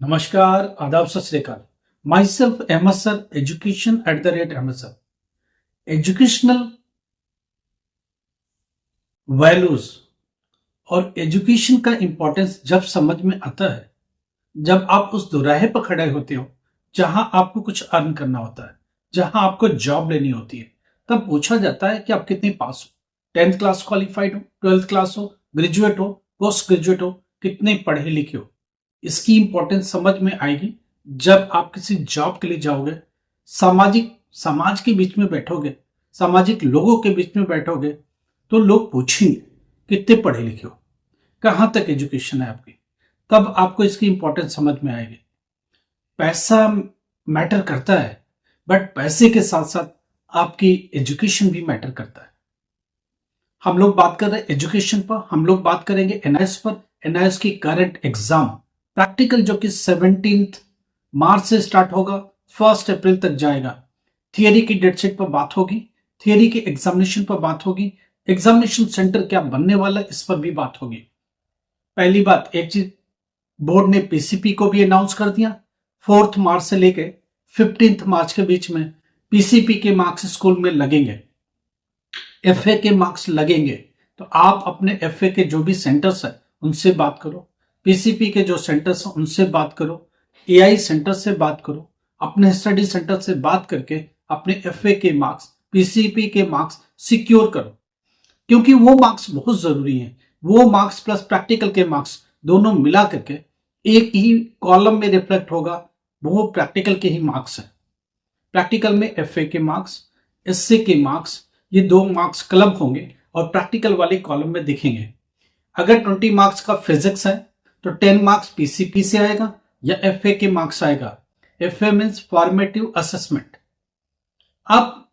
नमस्कार, आदाब, सत श्री अकाल। माई सेल्फ अहमद सर, education@अहमद सर। एजुकेशनल वैल्यूज और एजुकेशन का इंपॉर्टेंस जब समझ में आता है, जब आप उस दोराहे पर खड़े होते हो जहां आपको कुछ अर्न करना होता है, जहां आपको जॉब लेनी होती है, तब पूछा जाता है कि आप कितने पास हो, 10th क्लास क्वालिफाइड हो, 12th क्लास हो, ग्रेजुएट हो, पोस्ट ग्रेजुएट हो, कितने पढ़े लिखे हो। इसकी इंपॉर्टेंस समझ में आएगी जब आप किसी जॉब के लिए जाओगे, समाज के बीच में बैठोगे, सामाजिक लोगों के बीच में बैठोगे, तो लोग पूछेंगे कितने पढ़े लिखे हो, कहाँ तक एजुकेशन है आपकी। तब आपको इसकी इंपॉर्टेंस समझ में आएगी। पैसा मैटर करता है, बट पैसे के साथ साथ आपकी एजुकेशन भी मैटर करता है। हम लोग बात कर रहे हैं एजुकेशन पर, हम लोग बात करेंगे एनआईएस पर। एनआईएस की करंट एग्जाम प्रैक्टिकल जो कि 17 मार्च से स्टार्ट होगा, 1 अप्रैल तक जाएगा। थियरी की डेट शीट पर बात होगी, थियरी के एग्जामिनेशन पर बात होगी, एग्जामिनेशन सेंटर क्या बनने वाला है इस पर भी बात होगी। पहली बात, एक चीज, बोर्ड ने पीसीपी को भी अनाउंस कर दिया। 4 मार्च से लेके 15 मार्च के बीच में पीसीपी के मार्क्स स्कूल में लगेंगे, एफए के मार्क्स लगेंगे। तो आप अपने एफए के जो भी सेंटर्स है उनसे बात करो, पीसीपी के जो सेंटर्स हैं उनसे बात करो, एआई सेंटर से बात करो, अपने स्टडी सेंटर से बात करके अपने एफए के मार्क्स, पीसीपी के मार्क्स सिक्योर करो, क्योंकि वो मार्क्स बहुत जरूरी हैं। वो मार्क्स प्लस प्रैक्टिकल के मार्क्स दोनों मिला करके एक ही कॉलम में रिफ्लेक्ट होगा, वो प्रैक्टिकल के ही मार्क्स है। प्रैक्टिकल में एफए के मार्क्स, एसए के मार्क्स, ये 2 मार्क्स क्लब होंगे और प्रैक्टिकल वाले कॉलम में दिखेंगे। अगर 20 मार्क्स का फिजिक्स है तो 10 मार्क्स पीसीपी से आएगा या एफए के मार्क्स आएगा। FA means formative assessment. अब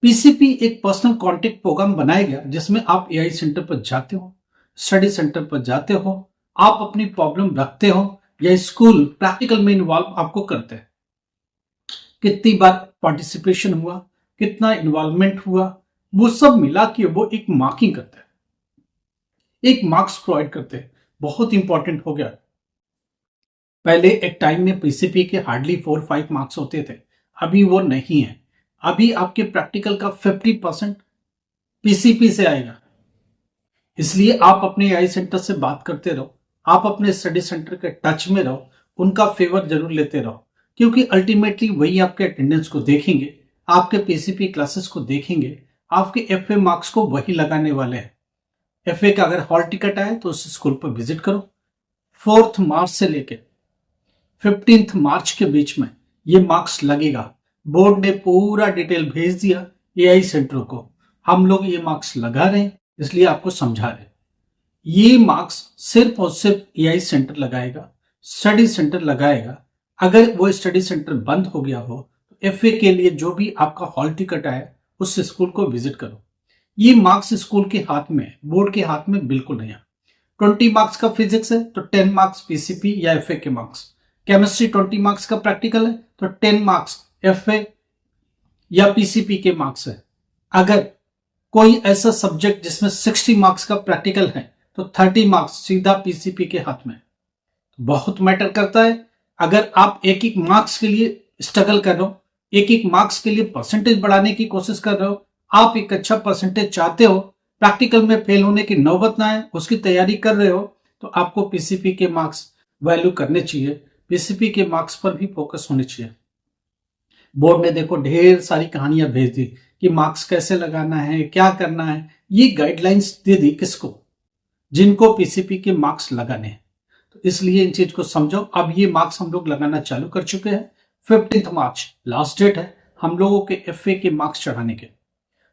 पीसीपी एक पर्सनल कांटेक्ट प्रोग्राम बनाया गया जिसमें आप एआई सेंटर पर जाते हो, स्टडी सेंटर पर जाते हो, आप अपनी प्रॉब्लम रखते हो या स्कूल प्रैक्टिकल में इन्वॉल्व आपको करते हैं। कितनी बार पार्टिसिपेशन हुआ, कितना इन्वॉल्वमेंट हुआ, वो सब मिला के वो एक मार्किंग करते हैं, एक मार्क्स प्रोवाइड करते हैं। बहुत इंपॉर्टेंट हो गया। पहले एक टाइम में पीसीपी के हार्डली 4-5 मार्क्स होते थे, अभी वो नहीं है। अभी आपके प्रैक्टिकल का 50% पीसीपी से आएगा। इसलिए आप अपने एआई सेंटर से बात करते रहो, आप अपने स्टडी सेंटर के टच में रहो, उनका फेवर जरूर लेते रहो, क्योंकि अल्टीमेटली वही आपके अटेंडेंस को देखेंगे, आपके पीसीपी क्लासेस को देखेंगे, आपके एफए मार्क्स को वही लगाने वाले हैं। एफए का अगर हॉल टिकट आए तो उस स्कूल पर विजिट करो। 4 मार्च से लेके 15 मार्च के बीच में ये मार्क्स लगेगा। बोर्ड ने पूरा डिटेल भेज दिया एआई सेंटर को, हम लोग ये मार्क्स लगा रहे हैं, इसलिए आपको समझा रहे हैं। ये मार्क्स सिर्फ और सिर्फ एआई सेंटर लगाएगा, स्टडी सेंटर लगाएगा। अगर वो स्टडी सेंटर बंद हो गया हो तो एफए के लिए जो भी आपका हॉल टिकट आया उस स्कूल को विजिट करो। ये मार्क्स स्कूल के हाथ में है, बोर्ड के हाथ में बिल्कुल नहीं है। 20 मार्क्स का फिजिक्स है तो 10 मार्क्स पीसीपी या एफए के मार्क्स। केमिस्ट्री 20 मार्क्स का प्रैक्टिकल है तो 10 मार्क्स एफए या पीसीपी के मार्क्स है। अगर कोई ऐसा सब्जेक्ट जिसमें 60 मार्क्स का प्रैक्टिकल है तो 30 मार्क्स सीधा पीसीपी के हाथ में। बहुत मैटर करता है। अगर आप एक एक मार्क्स के लिए स्ट्रगल कर रहे हो, एक एक मार्क्स के लिए परसेंटेज बढ़ाने की कोशिश कर रहे हो, आप एक अच्छा परसेंटेज चाहते हो, प्रैक्टिकल में फेल होने की नौबत ना आए, उसकी तैयारी कर रहे हो, तो आपको पीसीपी के मार्क्स वैल्यू करने चाहिए, पीसीपी के मार्क्स पर भी फोकस होने चाहिए। बोर्ड ने देखो ढेर सारी कहानियां भेज दी कि मार्क्स कैसे लगाना है, क्या करना है। ये गाइडलाइंस दे दी किसको? जिनको पीसीपी के मार्क्स लगाने हैं। तो इसलिए इन चीज को समझो। अब ये मार्क्स हम लोग लगाना चालू कर चुके हैं। 15 मार्च लास्ट डेट है हम लोगों के एफए के मार्क्स चढ़ाने के।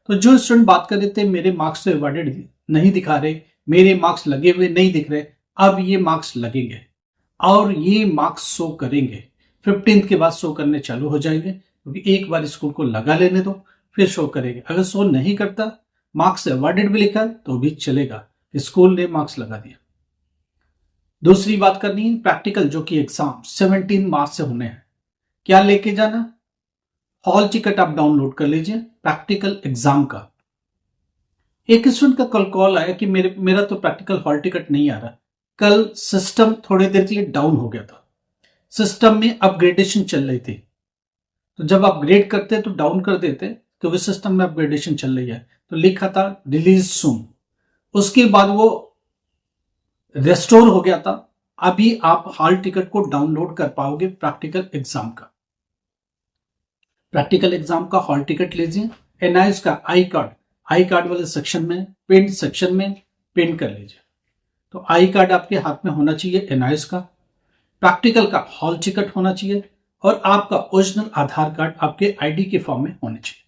तो जो स्टूडेंट बात कर रहे थे मेरे मार्क्स तो अवॉर्डेड नहीं दिखा रहे, मेरे मार्क्स लगे हुए नहीं दिख रहे, अब ये मार्क्स लगेंगे और ये मार्क्स शो करेंगे। 15 के बाद शो करने चालू हो जाएंगे, क्योंकि एक बार स्कूल को लगा लेने दो फिर शो करेंगे। अगर शो नहीं करता, मार्क्स अवॉर्डेड भी लिखा तो भी चलेगा, स्कूल ने मार्क्स लगा दिया। दूसरी बात करनी है प्रैक्टिकल, जो कि एग्जाम 17 मार्च से होने हैं। क्या लेके जाना? हॉल टिकट आप डाउनलोड कर लीजिए प्रैक्टिकल एग्जाम का। एक स्टूडेंट का कल कॉल आया कि मेरा तो प्रैक्टिकल हॉल टिकट नहीं आ रहा। कल सिस्टम थोड़ी देर के लिए डाउन हो गया था, सिस्टम में अपग्रेडेशन चल रही थी, तो जब अपग्रेड करते तो डाउन कर देते क्योंकि सिस्टम में अपग्रेडेशन चल रही है, तो लिखा था रिलीज सून। उसके बाद वो रेस्टोर हो गया था। अभी आप हॉल टिकट को डाउनलोड कर पाओगे प्रैक्टिकल एग्जाम का। प्रैक्टिकल एग्जाम का हॉल टिकट लीजिए, एनआईएस का आई कार्ड वाले सेक्शन में, प्रिंट सेक्शन में प्रिंट कर लीजिए। तो आई कार्ड आपके हाथ में होना चाहिए एनआईएस का, प्रैक्टिकल का हॉल टिकट होना चाहिए और आपका ओरिजिनल आधार कार्ड आपके आईडी के फॉर्म में होने चाहिए।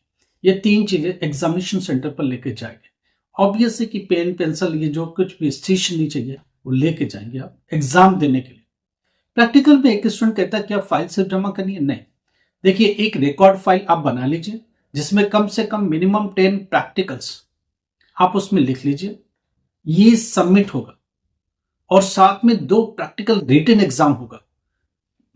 ये 3 चीजें एग्जामिनेशन सेंटर पर लेके जाएंगे। ऑब्वियस है कि पेन पेंसिल ये जो कुछ भी स्टेशनरी चाहिए वो लेके जाएंगे आप एग्जाम देने के लिए। प्रैक्टिकल में एक स्टूडेंट कहता है क्या फाइल सिर्फ जमा करनी है? नहीं, देखिए एक रिकॉर्ड फाइल आप बना लीजिए जिसमें कम से कम मिनिमम 10 प्रैक्टिकल्स आप उसमें लिख लीजिए, ये सबमिट होगा और साथ में 2 प्रैक्टिकल रिटन एग्जाम होगा।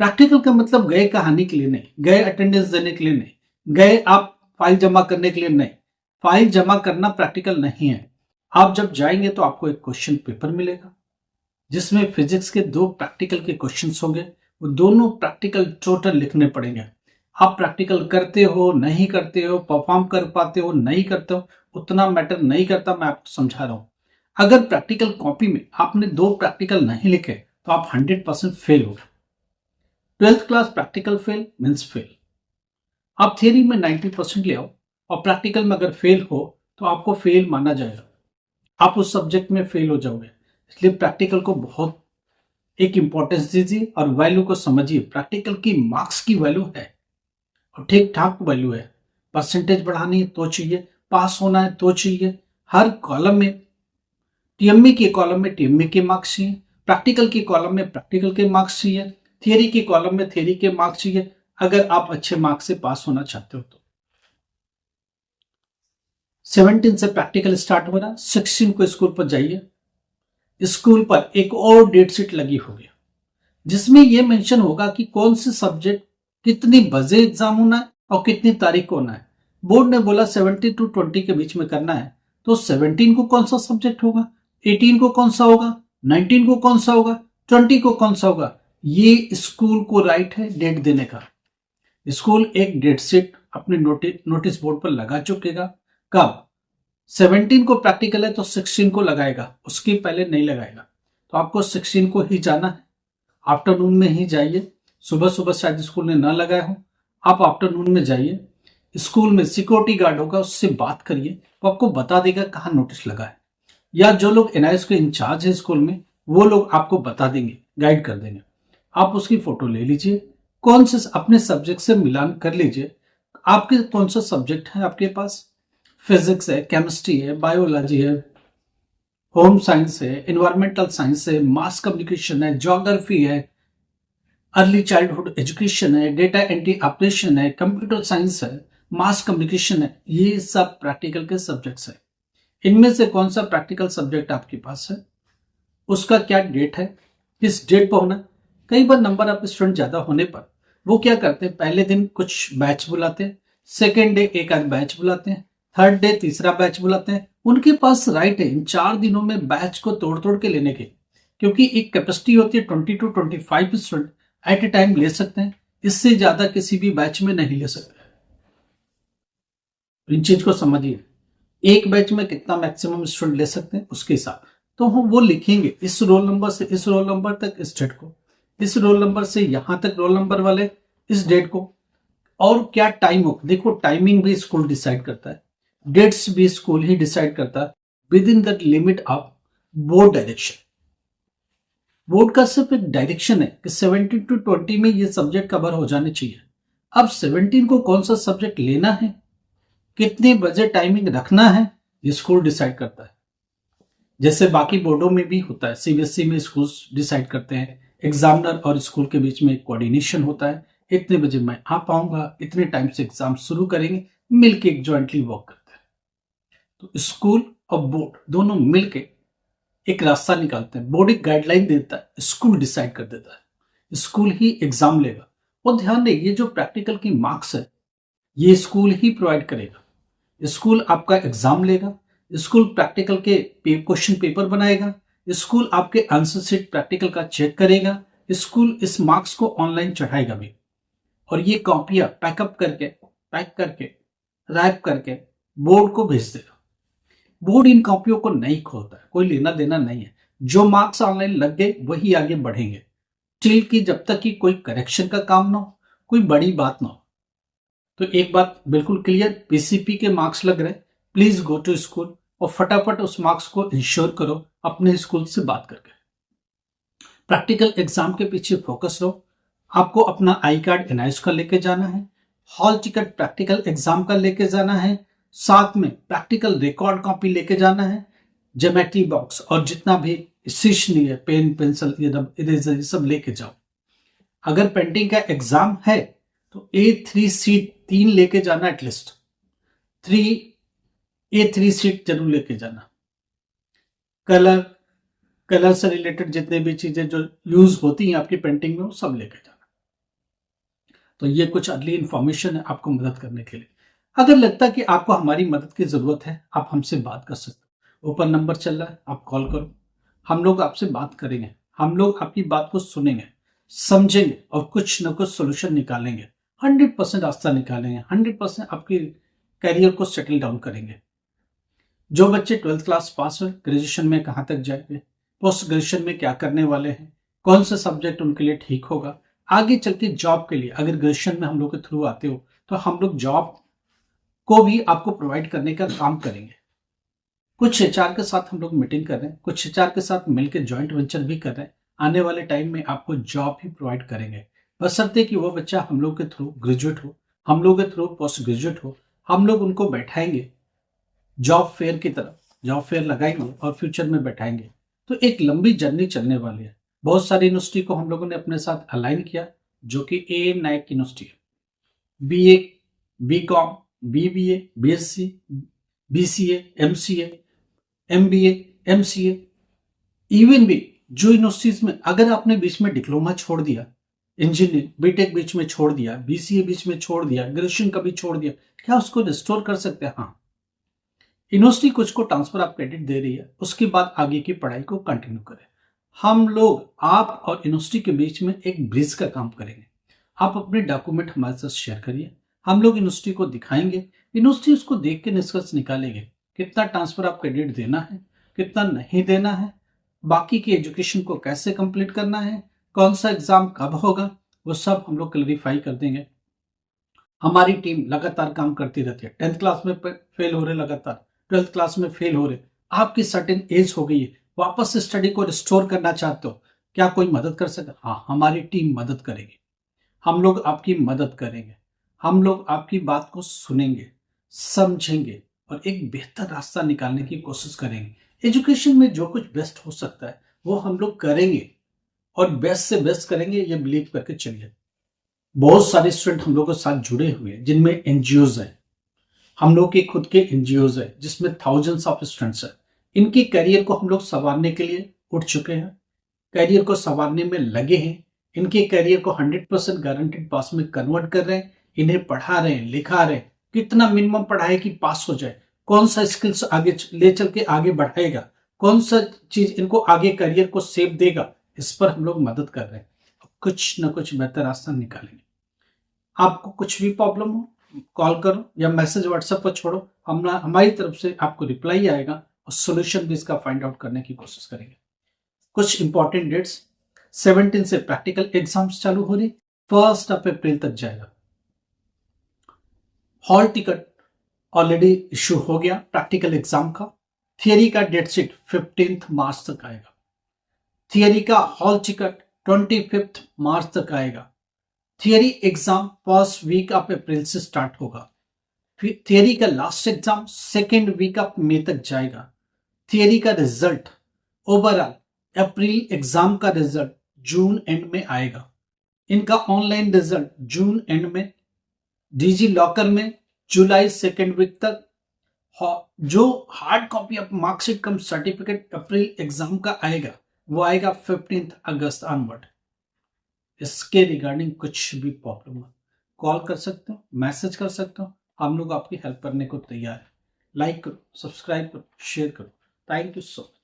प्रैक्टिकल का मतलब गए कहानी के लिए नहीं, गए अटेंडेंस देने के लिए नहीं, गए आप फाइल जमा करने के लिए नहीं। फाइल जमा करना प्रैक्टिकल नहीं है। आप जब जाएंगे तो आपको एक क्वेश्चन पेपर मिलेगा जिसमें फिजिक्स के 2 प्रैक्टिकल के क्वेश्चंस होंगे। वो दोनों प्रैक्टिकल टोटल लिखने पड़ेंगे। आप प्रैक्टिकल करते हो नहीं करते हो, परफॉर्म कर पाते हो नहीं करते हो, उतना मैटर नहीं करता। मैं आपको समझा रहा हूं, अगर प्रैक्टिकल कॉपी में आपने 2 प्रैक्टिकल नहीं लिखे तो आप 100% फेल हो गए। 12th class practical fail means fail. आप थियरी में 90% ले आओ और प्रैक्टिकल में अगर फेल हो तो आपको फेल माना जाएगा, आप उस सब्जेक्ट में फेल हो जाओगे। इसलिए प्रैक्टिकल को बहुत एक इंपॉर्टेंस दीजिए और वैल्यू को समझिए। प्रैक्टिकल की मार्क्स की वैल्यू है और ठीक ठाक वैल्यू है। परसेंटेज बढ़ानी है तो चाहिए, पास होना है तो चाहिए। हर कॉलम में टीएमई के कॉलम में टीएमई के मार्क्स चाहिए, प्रैक्टिकल के कॉलम में प्रैक्टिकल के मार्क्स चाहिए, थियरी के कॉलम में थियरी के मार्क्स चाहिए अगर आप अच्छे मार्क्स से पास होना चाहते हो तो। 17 से प्रैक्टिकल स्टार्ट हो रहा, 16 को स्कूल पर जाइए। स्कूल पर एक और डेट शीट लगी होगी जिसमें यह मेंशन होगा कि कौन से सब्जेक्ट कितनी बजे एग्जाम होना है और कितनी तारीख को होना है। बोर्ड ने बोला 17 to 20 के बीच में करना है, तो 17 को कौन सा सब्जेक्ट होगा, 18 को कौन सा होगा, 19 को कौन सा होगा, 20 को कौन सा होगा, ये स्कूल को राइट है डेट देने का। स्कूल एक डेट शीट अपने नोटिस बोर्ड पर लगा चुकेगा। कब? 17 को प्रैक्टिकल है तो 16 को लगाएगा, उसके पहले नहीं लगाएगा। तो आपको 16 को ही जाना है, आफ्टरनून में ही जाइए। सुबह सुबह शायद स्कूल ने ना लगाया हो, आप आफ्टरनून में जाइए। स्कूल में सिक्योरिटी गार्ड होगा, उससे बात करिए, वो आपको बता देगा कहाँ नोटिस लगा है, या जो लोग एनआईएस के इंचार्ज है स्कूल में वो लोग आपको बता देंगे, गाइड कर देंगे। आप उसकी फोटो ले लीजिए, कौन से अपने सब्जेक्ट से मिलान कर लीजिए। आपके कौन सा सब्जेक्ट है आपके पास, फिजिक्स है, केमिस्ट्री है, बायोलॉजी है, होम साइंस है, एनवायरमेंटल साइंस है, मास कम्युनिकेशन है, ज्योग्राफी है, अर्ली चाइल्डहुड एजुकेशन है, डेटा एंट्री ऑपरेशन है, कंप्यूटर साइंस है, मास कम्युनिकेशन है। ये सब प्रैक्टिकल के सब्जेक्ट्स है। इनमें से कौन सा प्रैक्टिकल सब्जेक्ट आपके पास है, उसका क्या डेट है, किस डेट पर होना। कई बार नंबर ऑफ स्टूडेंट ज्यादा होने पर वो क्या करते हैं, पहले दिन कुछ बैच बुलाते हैं, सेकेंड डे एक आध बैच बुलाते हैं, थर्ड डे तीसरा बैच बुलाते हैं। उनके पास राइट है इन 4 दिनों में बैच को तोड़ तोड़ के लेने के, क्योंकि एक कैपेसिटी होती है 20 to 25 student at A time ले सकते हैं, इससे ज्यादा किसी भी बैच में नहीं ले सकते। इन चीज को समझिए, एक बैच में कितना मैक्सिमम स्टूडेंट ले सकते हैं उसके हिसाब तो हम वो लिखेंगे, इस रोल नंबर से इस रोल नंबर तक इस डेट को, इस रोल नंबर से यहां तक रोल नंबर वाले इस डेट को। और क्या टाइम हो, देखो टाइमिंग भी स्कूल डिसाइड करता है, डेट्स भी स्कूल ही डिसाइड करता है with in the limit of board direction. Board का सिर्फ एक डायरेक्शन है कि 17 to 20 में ये सब्जेक्ट कवर हो जाने चाहिए। अब 17 को कौन सा सब्जेक्ट लेना है, कितने बजे टाइमिंग रखना है, ये स्कूल डिसाइड करता है। जैसे बाकी बोर्डों में भी होता है, सीबीएसई में स्कूल डिसाइड करते हैं, एग्जामिनर और स्कूल के बीच में एक कोऑर्डिनेशन होता है, इतने बजे मैं आ पाऊंगा, इतने टाइम से एग्जाम शुरू करेंगे, मिलके एक ज्वाइंटली वर्क करते हैं। तो स्कूल और बोर्ड दोनों मिलके एक रास्ता निकालते हैं। बोर्ड एक गाइडलाइन देता है, स्कूल डिसाइड कर देता है, स्कूल ही एग्जाम लेगा। और ध्यान दें, ये जो प्रैक्टिकल की मार्क्स है ये स्कूल ही प्रोवाइड करेगा। स्कूल आपका एग्जाम लेगा, स्कूल प्रैक्टिकल के क्वेश्चन पेपर बनाएगा, स्कूल आपके आंसर शीट प्रैक्टिकल का चेक करेगा, स्कूल इस मार्क्स को ऑनलाइन चढ़ाएगा भी, और ये कॉपियां पैक करके रैप करके बोर्ड को भेज देगा। बोर्ड इन कॉपियों को नहीं खोलता है, कोई लेना देना नहीं है। जो मार्क्स ऑनलाइन लग गए वही आगे बढ़ेंगे, टिल की जब तक कि कोई करेक्शन का काम ना हो, कोई बड़ी बात ना हो। तो एक बात बिल्कुल क्लियर, पीसीपी के मार्क्स लग रहे, प्लीज गो टू स्कूल और फटाफट उस मार्क्स को इंश्योर करो अपने स्कूल से बात करके। प्रैक्टिकल एग्जाम के पीछे फोकस रहो। आपको अपना आई कार्ड एनआईएस का लेके जाना है, हॉल टिकट प्रैक्टिकल एग्जाम का लेके जाना है, साथ में प्रैक्टिकल रिकॉर्ड कॉपी लेके जाना है, ज्योमेट्री बॉक्स और जितना भी स्टेशनरी है, पेन पेंसिल इरेजर सब लेके जाओ। अगर पेंटिंग का एग्जाम है तो A3 सीट 3 लेके जाना, एटलीस्ट A3 सीट जरूर लेके जाना। कलर से रिलेटेड जितने भी चीजें जो यूज होती हैं आपकी पेंटिंग में वो सब लेके जाना। तो ये कुछ अर्ली इंफॉर्मेशन है आपको मदद करने के लिए। अगर लगता है कि आपको हमारी मदद की जरूरत है, आप हमसे बात कर सकते हो। ऊपर नंबर चल रहा है, आप कॉल करो, हम लोग आपसे बात करेंगे, हम लोग आपकी बात को सुनेंगे, समझेंगे और कुछ न कुछ सोल्यूशन निकालेंगे। 100% रास्ता निकालेंगे, 100% आपकी करियर को सेटल डाउन करेंगे। जो बच्चे 12th क्लास पास हुए, ग्रेजुएशन में कहाँ तक जाएंगे, पोस्ट ग्रेजुएशन में क्या करने वाले हैं, कौन सा सब्जेक्ट उनके लिए ठीक होगा, आगे चल के जॉब के लिए अगर ग्रेजुएशन में हम लोग के थ्रू आते हो तो हम लोग जॉब को भी आपको प्रोवाइड करने का काम करेंगे। कुछ एचआर के साथ हम लोग मीटिंग कर रहे हैं, कुछ एचआर के साथ मिलकर जॉइंट वेंचर भी कर रहे हैं। आने वाले टाइम में आपको जॉब भी प्रोवाइड करेंगे, बशर्ते कि वो बच्चा हम लोग के थ्रू ग्रेजुएट हो, हम लोग के थ्रू पोस्ट ग्रेजुएट हो। हम लोग उनको बैठाएंगे जॉब फेयर की तरफ, जॉब फेयर लगाएंगे और फ्यूचर में बैठाएंगे। तो एक लंबी जर्नी चलने वाली है। बहुत सारी यूनिवर्सिटी को हम लोगों ने अपने साथ अलाइन किया, जो कि NAAC यूनिवर्सिटी है, BA, BCom, BBA, BSc, BCA, MCA, MBA, MCA, even भी जो यूनिवर्सिटीज में अगर आपने बीच में डिप्लोमा छोड़ दिया, इंजीनियरिंग बीटेक बीच में छोड़ दिया, BCA बीच में छोड़ दिया, ग्रेजुएशन कभी छोड़ दिया, क्या उसको रिस्टोर कर सकते हैं? हाँ, यूनिवर्सिटी कुछ को ट्रांसफर आप क्रेडिट दे रही है, उसके बाद आगे की पढ़ाई को कंटिन्यू करें। हम लोग आप और यूनिवर्सिटी के बीच में एक ब्रिज का काम करेंगे। आप अपने डॉक्यूमेंट हमारे साथ शेयर करिए, हम लोग यूनिवर्सिटी को दिखाएंगे, यूनिवर्सिटी उसको देख के निष्कर्ष निकालेंगे कितना ट्रांसफर आप क्रेडिट देना है, कितना नहीं देना है, बाकी की एजुकेशन को कैसे कंप्लीट करना है, कौन सा एग्जाम कब होगा, वो सब हम लोग क्लैरिफाई कर देंगे। हमारी टीम लगातार काम करती रहती है। 10th क्लास में फेल हो रहे, लगातार 12th क्लास में फेल हो रहे, आपकी सर्टेन एज हो गई है, वापस स्टडी को रिस्टोर करना चाहते हो, क्या कोई मदद कर सकता? हाँ, हमारी टीम मदद करेगी, हम लोग आपकी मदद करेंगे, हम लोग आपकी बात को सुनेंगे, समझेंगे और एक बेहतर रास्ता निकालने की कोशिश करेंगे। एजुकेशन में जो कुछ बेस्ट हो सकता है वो हम लोग करेंगे और बेस्ट से बेस्ट करेंगे, ये बिलीव करके चलिए। बहुत सारे स्टूडेंट हम लोग के साथ जुड़े हुए हैं, जिनमें एनजीओज है, हम लोग के खुद के एनजीओज है, जिसमें थाउजेंड्स ऑफ स्टूडेंट्स है। इनके करियर को हम लोग संवारने के लिए उठ चुके हैं, करियर को संवारने में लगे हैं, इनके करियर को 100% गारंटेड पास में कन्वर्ट कर रहे हैं, इन्हें पढ़ा रहे हैं, लिखा रहे हैं। कितना मिनिमम पढ़ाए कि पास हो जाए, कौन सा स्किल्स आगे ले चल के आगे बढ़ाएगा, कौन सा चीज इनको आगे करियर को सेव देगा, इस पर हम लोग मदद कर रहे हैं। कुछ ना कुछ बेहतर रास्ता निकालेंगे। आपको कुछ भी प्रॉब्लम हो, कॉल करो या मैसेज व्हाट्सएप पर छोड़ो, हमारी तरफ से आपको रिप्लाई आएगा और सोल्यूशन भी इसका फाइंड आउट करने की कोशिश करेंगे। कुछ इंपॉर्टेंट डेट्स, 17 से प्रैक्टिकल एग्जाम्स चालू हो रही, 1 अप्रैल तक जाएगा। हॉल टिकट ऑलरेडी इश्यू हो गया प्रैक्टिकल एग्जाम का। थियरी का डेट शीट 15 मार्च तक आएगा। थियरी का हॉल टिकट 25 मार्च तक आएगा। Theory exam first week of April से स्टार्ट होगा। फिर थियरी का last exam second week of मई तक जाएगा। थियरी का रिजल्ट ओवरऑल अप्रैल एग्जाम का रिजल्ट जून एंड में आएगा। इनका ऑनलाइन रिजल्ट जून एंड में, डिजी लॉकर में जुलाई सेकेंड वीक तक। जो hard copy of marksheet come certificate April exam का आएगा वो आएगा 15 अगस्त ऑनवर्ड। इसके रिगार्डिंग कुछ भी प्रॉब्लम हो, कॉल कर सकते हो, मैसेज कर सकते हो, हम लोग आपकी हेल्प करने को तैयार है। लाइक करो, सब्सक्राइब करो, शेयर करो। Thank you so much.